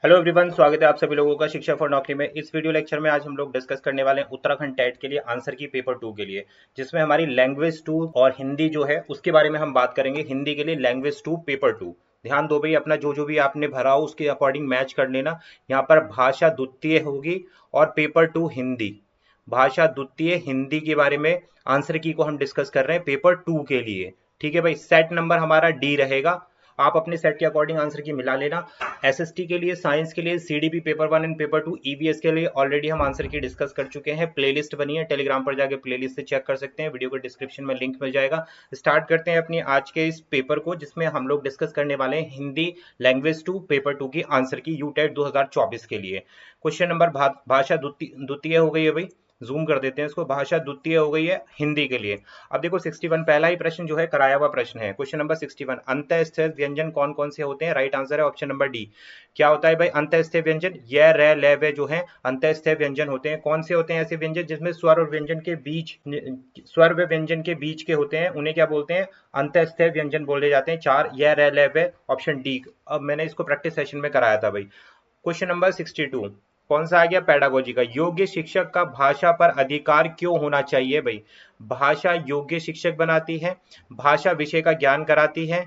Hello everyone, स्वागत है आप सभी लोगों का शिक्षा फॉर नौकरी में। इस वीडियो लेक्चर में आज हम लोग डिस्कस करने वाले हैं उत्तराखंड टेट के लिए आंसर की पेपर 2 के लिए, जिसमें हमारी लैंग्वेज 2 और हिंदी जो है उसके बारे में हम बात करेंगे। हिंदी के लिए लैंग्वेज 2 पेपर 2। ध्यान दो भाई, अपना जो जो भी आपने भरा हो उसके अकॉर्डिंग मैच कर लेना। यहाँ पर भाषा द्वितीय होगी और पेपर 2 हिंदी। भाषा द्वितीय हिंदी के बारे में आंसर की को हम डिस्कस कर रहे हैं पेपर 2 के लिए। ठीक है भाई, सेट नंबर हमारा डी रहेगा। आप अपने सेट के अकॉर्डिंग आंसर की मिला लेना। एसएसटी के लिए, साइंस के लिए, CDP paper 1 and paper 2, EVS के लिए ऑलरेडी हम आंसर की डिस्कस कर चुके हैं। प्लेलिस्ट बनी है, टेलीग्राम पर जाके प्लेलिस्ट से चेक कर सकते हैं। वीडियो के डिस्क्रिप्शन में लिंक मिल जाएगा। स्टार्ट करते हैं अपनी आज के इस पेपर को, जिसमें हम लोग डिस्कस करने वाले हैं हिंदी लैंग्वेज 2 पेपर 2 की आंसर की यूटेट 2024 के लिए। क्वेश्चन नंबर भाषा द्वितीय हो गई है भाई, जूम कर देते हैं इसको। भाषा द्वितीय हो गई है हिंदी के लिए। अब देखो 61 पहला ही प्रश्न जो है कराया हुआ प्रश्न है। क्वेश्चन नंबर 61, अंतःस्थ व्यंजन कौन कौन से होते हैं? राइट आंसर है ऑप्शन नंबर डी। क्या होता है भाई अंतःस्थ व्यंजन? य र ल व जो है अंतःस्थ व्यंजन होते हैं। कौन से होते हैं ऐसे व्यंजन जिसमें स्वर और व्यंजन के बीच, स्वर व व्यंजन के बीच के होते हैं, उन्हें क्या बोलते हैं? अंतःस्थ व्यंजन बोले जाते हैं। चार, य र ल व, ऑप्शन डी। अब मैंने इसको प्रैक्टिस सेशन में कराया था भाई। क्वेश्चन नंबर 62, कौन सा आ गया? पेडागोजी का। योग्य शिक्षक का भाषा पर अधिकार क्यों होना चाहिए भाई? भाषा योग्य शिक्षक बनाती है, भाषा विषय का ज्ञान कराती है,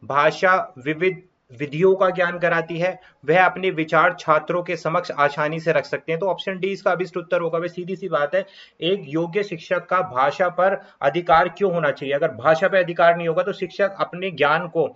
भाषा विविध विधियों का ज्ञान कराती है, वह अपने विचार छात्रों के समक्ष आसानी से रख सकते हैं। तो ऑप्शन डी इसका अभिष्ट उत्तर होगा भाई। सीधी सी बात है, एक योग्य शिक्षक का भाषा पर अधिकार क्यों होना चाहिए? अगर भाषा पर अधिकार नहीं होगा तो शिक्षक अपने ज्ञान को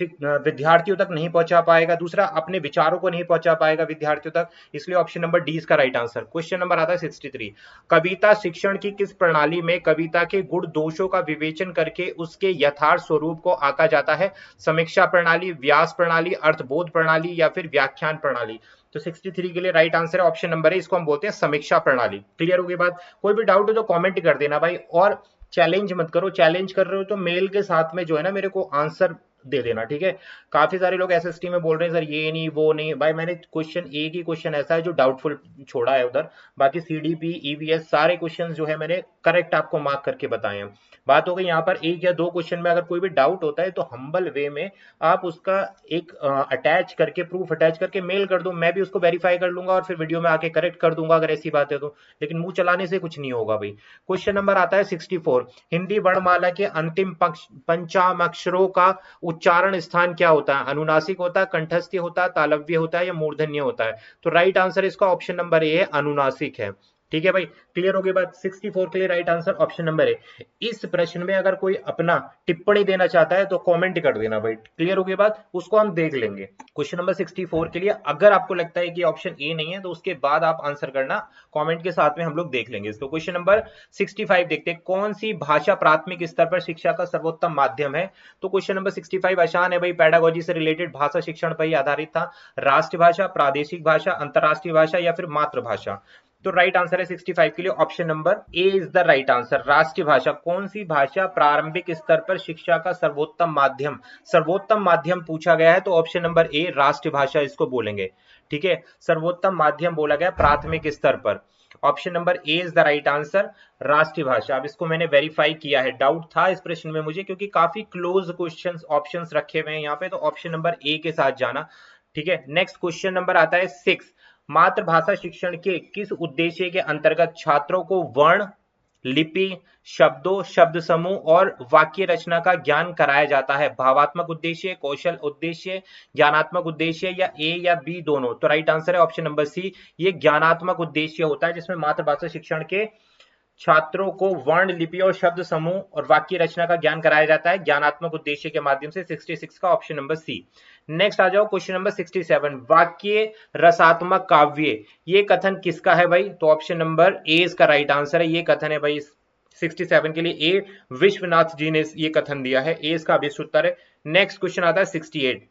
विद्यार्थियों तक नहीं पहुंचा पाएगा। दूसरा, अपने विचारों को नहीं पहुंचा पाएगा विद्यार्थियों तक। इसलिए ऑप्शन नंबर डी इसका राइट आंसर। क्वेश्चन नंबर आता है 63, कविता शिक्षण की किस प्रणाली में कविता के गुण दोषों का विवेचन करके उसके यथार्थ स्वरूप को आंका जाता है? समीक्षा प्रणाली, व्यास प्रणाली, अर्थबोध प्रणाली या फिर व्याख्यान प्रणाली? तो 63 के लिए राइट आंसर है ऑप्शन नंबर है, इसको हम बोलते हैं समीक्षा प्रणाली। क्लियर हो गई बात? कोई भी डाउट हो तो कमेंट कर देना भाई, और चैलेंज मत करो। चैलेंज कर रहे हो तो मेल के साथ में जो है ना मेरे को आंसर दे देना, ठीक है? काफी सारे लोग एसएसटी में बोल रहे हैं सर ये नहीं वो नहीं। भाई मैंने क्वेश्चन, एक ही क्वेश्चन ऐसा है जो डाउटफुल छोड़ा है उधर, बाकी सीडीपी ईवीएस सारे क्वेश्चंस जो है मैंने करेक्ट आपको मार्क करके बताए हैं। बात हो गई यहाँ पर एक या दो क्वेश्चन में अगर कोई भी डाउट होता है तो हम्बल वे में आप उसका एक अटैच करके, प्रूफ अटैच करके मेल कर दो, मैं भी उसको वेरीफाई कर लूंगा और फिर वीडियो में आके करेक्ट कर दूंगा अगर ऐसी बात है तो। लेकिन मुंह चलाने से कुछ नहीं होगा भाई। क्वेश्चन नंबर आता है 64, हिंदी वर्णमाला के अंतिम पंचाक्षरों का उच्चारण स्थान क्या होता है? अनुनासिक होता है, कंठस्थ होता है, तालव्य होता है या मूर्धन्य होता है? तो राइट आंसर इसका ऑप्शन नंबर ए है, अनुनासिक है। ठीक है भाई, क्लियर हो गई बात? 64 के लिए राइट आंसर ऑप्शन नंबर है। इस प्रश्न में अगर कोई अपना टिप्पणी देना चाहता है तो कमेंट कर देना भाई। क्लियर हो गई बात? उसको हम देख लेंगे। क्वेश्चन नंबर 64 के लिए अगर आपको लगता है कि ऑप्शन ए नहीं है तो उसके बाद आप आंसर करना, कमेंट के साथ में हम लोग देख लेंगे इसको। क्वेश्चन नंबर 65 देखते हैं, कौन सी भाषा प्राथमिक स्तर पर शिक्षा का सर्वोत्तम माध्यम है? तो क्वेश्चन नंबर 65 आसान है भाई, पेडागोजी से रिलेटेड, भाषा शिक्षण पर ही आधारित था। राष्ट्रभाषा, प्रादेशिक भाषा, अंतरराष्ट्रीय भाषा या फिर मातृभाषा? तो राइट आंसर है 65 के लिए option number A is the right answer, राष्ट्रीय भाषा। कौन सी भाषा प्रारंभिक स्तर पर शिक्षा का सर्वोत्तम माध्यम, सर्वोत्तम माध्यम पूछा गया है तो ऑप्शन नंबर ए राष्ट्रीय भाषा इसको बोलेंगे। ठीक है, सर्वोत्तम माध्यम बोला गया प्राथमिक स्तर पर, option number A is the right answer, राष्ट्रीय भाषा। अब इसको मैंने वेरीफाई किया है, डाउट था इस प्रश्न में मुझे क्योंकि काफी क्लोज क्वेश्चंस ऑप्शंस रखे हुए हैं यहाँ पे, तो ऑप्शन नंबर ए के साथ जाना। ठीक है, नेक्स्ट क्वेश्चन नंबर आता है 6, मातृभाषा शिक्षण के किस उद्देश्य के अंतर्गत छात्रों को वर्ण, लिपि, शब्दों, शब्द समूह और वाक्य रचना का ज्ञान कराया जाता है? भावात्मक उद्देश्य, कौशल उद्देश्य, ज्ञानात्मक उद्देश्य या ए या बी दोनों? तो राइट आंसर है ऑप्शन नंबर सी, ये ज्ञानात्मक उद्देश्य होता है जिसमें मातृभाषा शिक्षण के छात्रों को वर्ण, लिपि और शब्द समूह और वाक्य रचना का ज्ञान कराया जाता है ज्ञानात्मक उद्देश्य के माध्यम से। 66 का ऑप्शन नंबर सी। नेक्स्ट आ जाओ क्वेश्चन नंबर 67, वाक्य रसात्मक काव्य, ये कथन किसका है भाई? तो ऑप्शन नंबर ए इसका राइट आंसर है, ये कथन है भाई 67 के लिए ए, विश्वनाथ जी ने ये कथन दिया है, ए इसका अभिष्ट उत्तर है। नेक्स्ट क्वेश्चन आता है 68,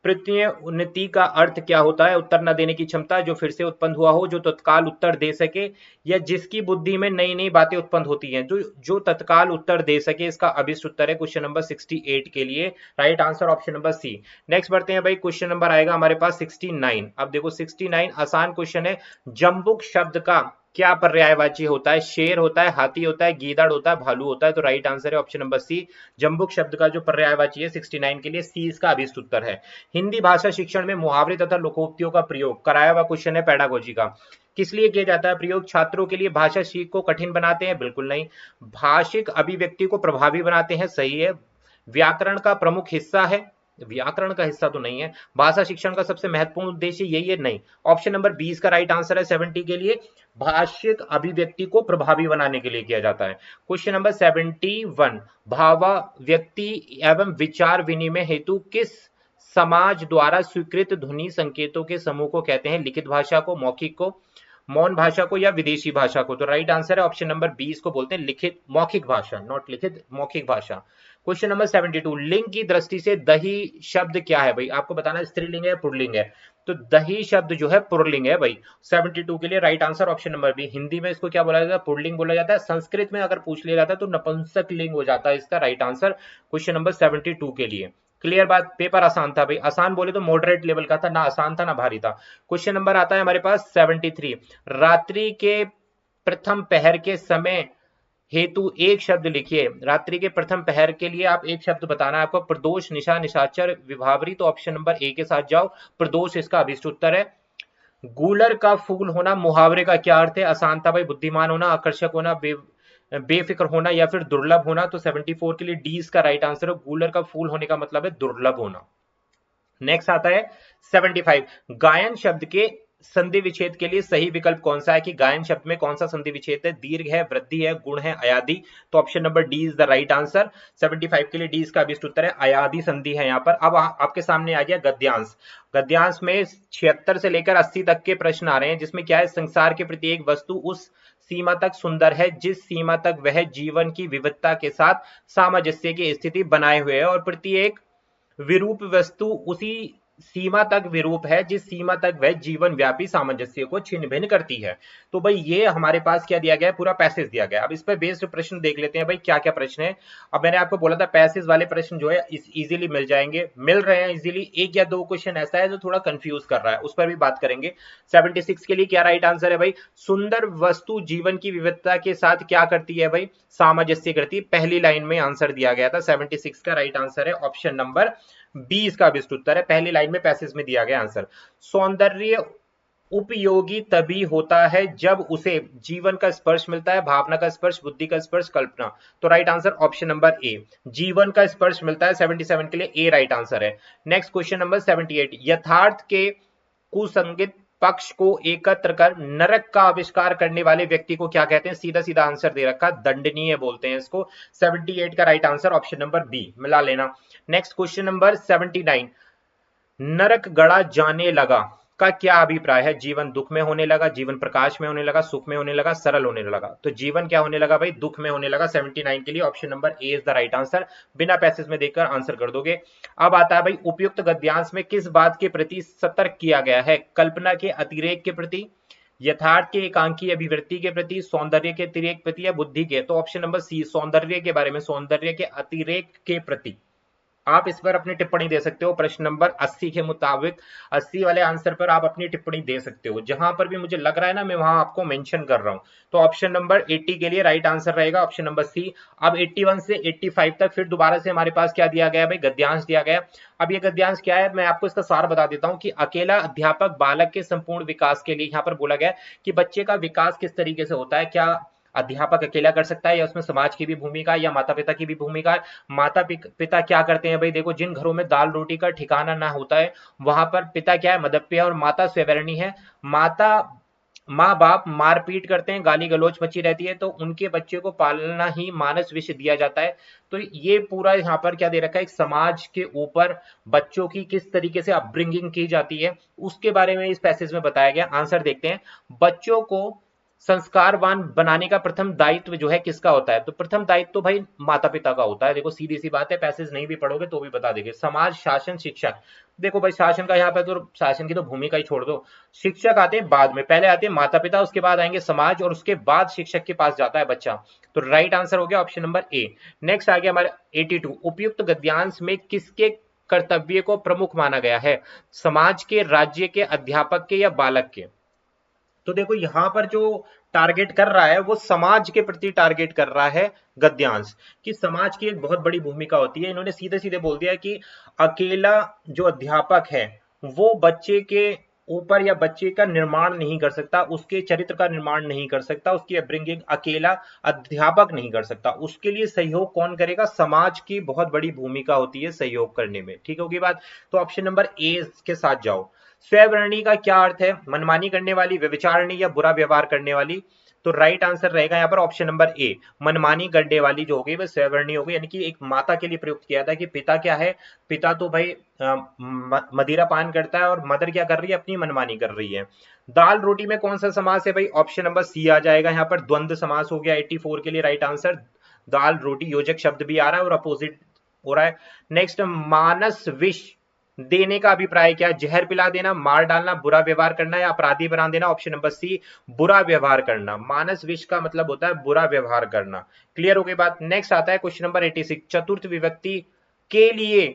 प्रत्यय उन्नति का अर्थ क्या होता है? उत्तर न देने की क्षमता, जो फिर से उत्पन्न हुआ हो, जो तत्काल उत्तर दे सके या जिसकी बुद्धि में नई नई बातें उत्पन्न होती हैं? जो तत्काल उत्तर दे सके, इसका अभिष्ट उत्तर है क्वेश्चन नंबर 68 के लिए right answer option number C. Next बढ़ते हैं भाई, क्वेश्चन नंबर आएगा हमारे पास 69। अब देखो 69 आसान क्वेश्चन है, जम्बुक शब्द का क्या पर्यायवाची होता है? शेर होता है, हाथी होता है, गीदड़ होता है, भालू होता है। तो राइट आंसर है ऑप्शन नंबर सी, जंबुक शब्द का जो पर्यायवाची है 69 के लिए सी इसका अभिष्ट उत्तर है। हिंदी भाषा शिक्षण में मुहावरे तथा लोकोक्तियों का प्रयोग, कराया हुआ क्वेश्चन है पेडागोजी का, किस लिए किया जाता है प्रयोग? छात्रों के लिए भाषा सीख को कठिन बनाते हैं? बिल्कुल नहीं। भाषिक अभिव्यक्ति को प्रभावी बनाते हैं? सही है। व्याकरण का प्रमुख हिस्सा है? व्याकरण का हिस्सा तो नहीं है। भाषा शिक्षण का सबसे महत्वपूर्ण उद्देश्य यही है? नहीं। ऑप्शन नंबर 20 का राइट आंसर है 70 के लिए, भाषिक अभिव्यक्ति को प्रभावी बनाने के लिए किया जाता है। क्वेश्चन नंबर 71, भावा व्यक्ति एवं विचार विनिमय हेतु किस समाज द्वारा स्वीकृत ध्वनि संकेतों के समूह को कहते हैं? लिखित भाषा को, मौखिक को, मौन भाषा को, या विदेशी भाषा को? तो राइट आंसर है ऑप्शन नंबर 20 को बोलते हैं लिखित, मौखिक भाषा, नॉट लिखित, मौखिक भाषा। क्वेश्चन नंबर 72, लिंग की दृष्टि से दही शब्द क्या है भाई? आपको बताना स्त्रीलिंग है पुल्लिंग है। तो दही शब्द जो है पुल्लिंग है भाई। 72 के लिए right answer option number B. Hindi में इसको क्या बोला जाता है? पुल्लिंग बोला जाता है। संस्कृत में अगर पूछ लिया जाता है तो नपुंसक लिंग हो जाता है इसका राइट आंसर क्वेश्चन नंबर 72 के लिए। क्लियर बात? पेपर आसान था भाई, आसान बोले तो मॉडरेट लेवल का था, ना आसान था ना भारी था। क्वेश्चन नंबर आता है हमारे पास 73, रात्रि के प्रथम पहर के समय हेतु एक शब्द लिखिए। रात्रि के प्रथम पहर के लिए आप एक शब्द बताना है आपको। प्रदोष, निशा, निशाचर, विभावरी। तो ऑप्शन नंबर ए के साथ जाओ, प्रदोष इसका अभिष्ट उत्तर है। गूलर का फूल होना मुहावरे का क्या अर्थ है? आसान था भाई, बुद्धिमान होना, आकर्षक होना, बेफिक्र होना, या फिर दुर्लभ होना। तो 74 के लिए डी इसका राइट आंसर है। गूलर का फूल होने का मतलब है दुर्लभ होना। नेक्स्ट आता है 75, गायन शब्द के संधि विच्छेद के लिए सही विकल्प कौन सा है? कि गायन शब्द में कौन सा संधि विच्छेद है? दीर्घ है, वृद्धि है, गुण है, अयादि। तो option number D is the right answer. 75 के लिए डी इसका अभिष्ट उत्तर है, अयादि संधि है यहाँ पर। अब आपके सामने आ गया गद्यांश। गद्यांश में 76 से लेकर 80 तक के प्रश्न आ रहे हैं, जिसमें क्या है? संसार के प्रति एक वस्तु उस सीमा तक सुंदर है जिस सीमा तक वह जीवन की विविधता के साथ सामंजस्य की स्थिति बनाए हुए है, और प्रत्येक विरूप वस्तु उसी सीमा तक विरूप है जिस सीमा तक वह जीवन व्यापी सामंजस्य को छिन्न भिन्न करती है। तो भाई ये हमारे पास क्या दिया गया है? पूरा पैसेज दिया गया है। अब इस पर बेस्ड प्रश्न देख लेते हैं भाई, क्या क्या प्रश्न है। अब मैंने आपको बोला था पैसेज वाले प्रश्न जो है इजीली मिल जाएंगे, मिल रहे हैं इजीली। एक या दो क्वेश्चन ऐसा है जो थोड़ा कंफ्यूज कर रहा है, उस पर भी बात करेंगे। 76 के लिए क्या राइट आंसर है भाई? सुंदर वस्तु जीवन की विविधता के साथ क्या करती है भाई? सामंजस्य करती है। पहली लाइन में आंसर दिया गया था। 76 का राइट आंसर है ऑप्शन नंबर 20 का अभिष्ट उत्तर है। पहली लाइन में पैसेज में दिया गया आंसर। सौंदर्य उपयोगी तभी होता है जब उसे जीवन का स्पर्श मिलता है, भावना का स्पर्श, बुद्धि का स्पर्श, कल्पना। तो right answer option number A, जीवन का स्पर्श मिलता है। 77 के लिए ए राइट आंसर है। नेक्स्ट क्वेश्चन नंबर 78, यथार्थ के कुसंगित पक्ष को एकत्र कर नरक का आविष्कार करने वाले व्यक्ति को क्या कहते हैं? सीधा सीधा आंसर दे रखा, दंडनीय बोलते हैं इसको। 78 का right answer option number B, मिला लेना। नेक्स्ट क्वेश्चन नंबर 79, नरक गड़ा जाने लगा का क्या अभिप्राय है? जीवन दुख में होने लगा, जीवन प्रकाश में होने लगा, सुख में होने लगा, सरल होने लगा। तो जीवन क्या होने लगा भाई? दुख में होने लगा। 79 के लिए option number A is the right answer. बिना पैसेज में देखकर आंसर कर दोगे। अब आता है भाई, उपयुक्त गद्यांश में किस बात के प्रति सतर्क किया गया है? कल्पना के अतिरेक के प्रति, यथार्थ के एकांकी अभिवृत्ति के प्रति, सौंदर्य के अतिरेक के प्रति, या बुद्धि के? तो ऑप्शन नंबर सी, सौंदर्य के बारे में, सौंदर्य के अतिरेक के प्रति। आप इस पर अपनी टिप्पणी दे सकते हो। प्रश्न नंबर 80 के मुताबिक 80 वाले आंसर पर आप अपनी टिप्पणी दे सकते हो। जहां पर भी मुझे लग रहा है ना, मैं वहां आपको मेंशन कर रहा हूं। तो ऑप्शन नंबर 80 के लिए राइट आंसर रहेगा ऑप्शन नंबर सी। अब 81 से 85 तक फिर दोबारा से हमारे पास क्या दिया गया भाई? गद्यांश दिया गया। अब ये गद्यांश क्या है, मैं आपको इसका सार बता देता हूं कि अकेला अध्यापक बालक के संपूर्ण विकास के लिए, यहाँ पर बोला गया कि बच्चे का विकास किस तरीके से होता है, क्या अध्यापक अकेला कर सकता है, या उसमें समाज की भी भूमिका, या माता पिता की भी भूमिका है। माता पिता क्या करते हैं भाई? देखो, जिन घरों में दाल रोटी का ठिकाना ना होता है, वहां पर पिता क्या है? मदप्य है, और माता स्वेवर्णी है। माता माँ बाप मारपीट करते हैं, गाली गलौज मची रहती है, तो उनके बच्चे को पालना ही मानस विषय दिया जाता है। तो ये पूरा यहाँ पर क्या दे रखा है? एक समाज के ऊपर बच्चों की किस तरीके से अपब्रिंगिंग की जाती है, उसके बारे में इस पैसेज में बताया गया। आंसर देखते हैं। बच्चों को संस्कारवान बनाने का प्रथम दायित्व जो है किसका होता है? तो प्रथम दायित्व तो भाई माता पिता का होता है। देखो, सीधी सी बात है, पैसेज नहीं भी पढ़ोगे तो भी बता देंगे। समाज, शासन, शिक्षक। देखो भाई, शासन का यहाँ पे तो शासन की तो भूमिका ही छोड़ दो। शिक्षक आते हैं बाद में, पहले आते हैं माता पिता, उसके बाद आएंगे समाज, और उसके बाद शिक्षक के पास जाता है बच्चा। तो राइट आंसर हो गया ऑप्शन नंबर ए। नेक्स्ट आ गया हमारे 82, उपयुक्त गद्यांश में किसके कर्तव्य को प्रमुख माना गया है? समाज के, राज्य के, अध्यापक के, या बालक के? तो देखो यहाँ पर जो टारगेट कर रहा है वो समाज के प्रति टारगेट कर रहा है गद्यांश, कि समाज की एक बहुत बड़ी भूमिका होती है। इन्होंने सीधे सीधे बोल दिया कि अकेला जो अध्यापक है वो बच्चे के ऊपर या बच्चे का निर्माण नहीं कर सकता, उसके चरित्र का निर्माण नहीं कर सकता, उसकी अपब्रिंगिंग अकेला अध्यापक नहीं कर सकता। उसके लिए सहयोग कौन करेगा? समाज की बहुत बड़ी भूमिका होती है सहयोग करने में। ठीक होगी बात? तो ऑप्शन नंबर ए के साथ जाओ। स्वयंवरणी का क्या अर्थ है? मनमानी करने वाली, व्यभिचारिणी या बुरा व्यवहार करने वाली। तो राइट आंसर रहेगा यहाँ पर ऑप्शन नंबर ए, मनमानी करने वाली जो होगी वह स्वयंवरणी होगी। यानी कि एक माता के लिए प्रयुक्त किया था कि पिता क्या है, पिता तो भाई मदिरा पान करता है और मदर क्या कर रही है? अपनी मनमानी कर रही है। दाल रोटी में कौन सा समास है भाई? ऑप्शन नंबर सी आ जाएगा यहाँ पर, द्वंद्व समास हो गया 84 के लिए राइट आंसर। दाल रोटी योजक शब्द भी आ रहा है और अपोजिट हो रहा है। नेक्स्ट, मानस विष देने का अभिप्राय क्या? जहर पिला देना, मार डालना, बुरा व्यवहार करना या अपराधी बना देना। ऑप्शन नंबर सी, बुरा व्यवहार करना। मानस विष का मतलब होता है बुरा व्यवहार करना। क्लियर हो गई बात? नेक्स्ट आता है क्वेश्चन नंबर 86, चतुर्थ विभक्ति के लिए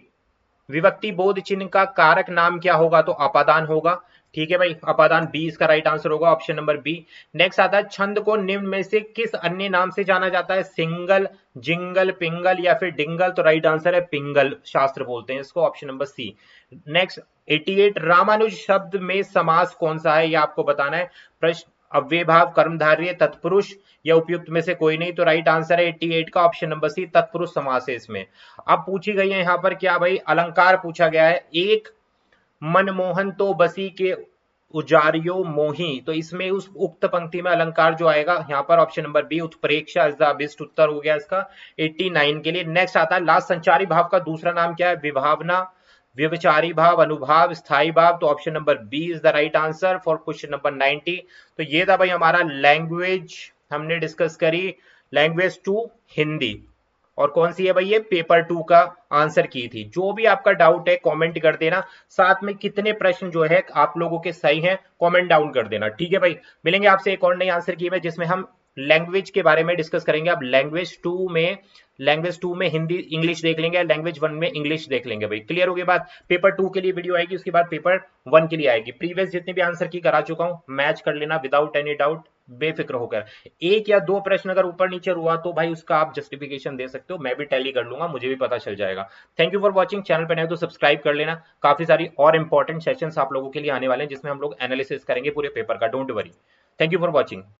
विभक्ति बोध चिन्ह का कारक नाम क्या होगा? तो अपादान होगा। ठीक है भाई, अपादान बी इसका राइट आंसर होगा, ऑप्शन नंबर बी। नेक्स्ट आता है, छंद को निम्न में से किस अन्य नाम से जाना जाता है? सिंगल, जिंगल, पिंगल या फिर डिंगल। तो राइट आंसर है पिंगल शास्त्र बोलते हैं इसको, option number C. Next 88, Ramanuj शब्द में समास कौन सा है? यह आपको बताना है। प्रश्न, अव्ययभाव, कर्मधारय, तत्पुरुष या उपयुक्त में से कोई नहीं। तो राइट आंसर है 88 का ऑप्शन नंबर सी, तत्पुरुष समास है इसमें। अब पूछी गई है यहाँ पर क्या भाई? अलंकार पूछा गया है। एक मनमोहन तो बसी के उजारियो मोही। तो इसमें उस उक्त पंक्ति में अलंकार जो आएगा यहाँ पर ऑप्शन नंबर बी, उत्प्रेक्षा इज द बेस्ट उत्तर हो गया इसका 89 के लिए। नेक्स्ट आता है, लास्ट संचारी भाव का दूसरा नाम क्या है? विभावना, व्यभिचारी भाव, अनुभाव, स्थायी भाव। तो option number B is the right answer for question number 90। तो ये था भाई हमारा लैंग्वेज, हमने डिस्कस करी लैंग्वेज 2 हिंदी। और कौन सी है भाई? ये पेपर 2 का आंसर की थी। जो भी आपका डाउट है कमेंट कर देना, साथ में कितने प्रश्न जो है आप लोगों के सही हैं कमेंट डाउन कर देना। ठीक है भाई, मिलेंगे आपसे एक और नई आंसर की में जिसमें हम लैंग्वेज के बारे में डिस्कस करेंगे। अब लैंग्वेज 2 में हिंदी इंग्लिश देख लेंगे, लैंग्वेज 1 में इंग्लिश देख लेंगे भाई। क्लियर हो गई बात? पेपर 2 के लिए वीडियो आएगी, उसके बाद पेपर 1 के लिए आएगी। प्रीवियस जितने भी आंसर की करा चुका हूं, मैच कर लेना विदाउट एनी डाउट, बेफिक्र होकर। एक या दो प्रश्न अगर ऊपर नीचे हुआ तो भाई उसका आप जस्टिफिकेशन दे सकते हो, मैं भी टैली कर लूंगा, मुझे भी पता चल जाएगा। Thank you for watching. Channel पर नए तो सब्सक्राइब कर लेना, काफी सारी और इंपॉर्टेंट सेशंस आप लोगों के लिए आने वाले हैं जिसमें हम लोग एनालिसिस करेंगे पूरे पेपर का। Don't worry. Thank you for watching.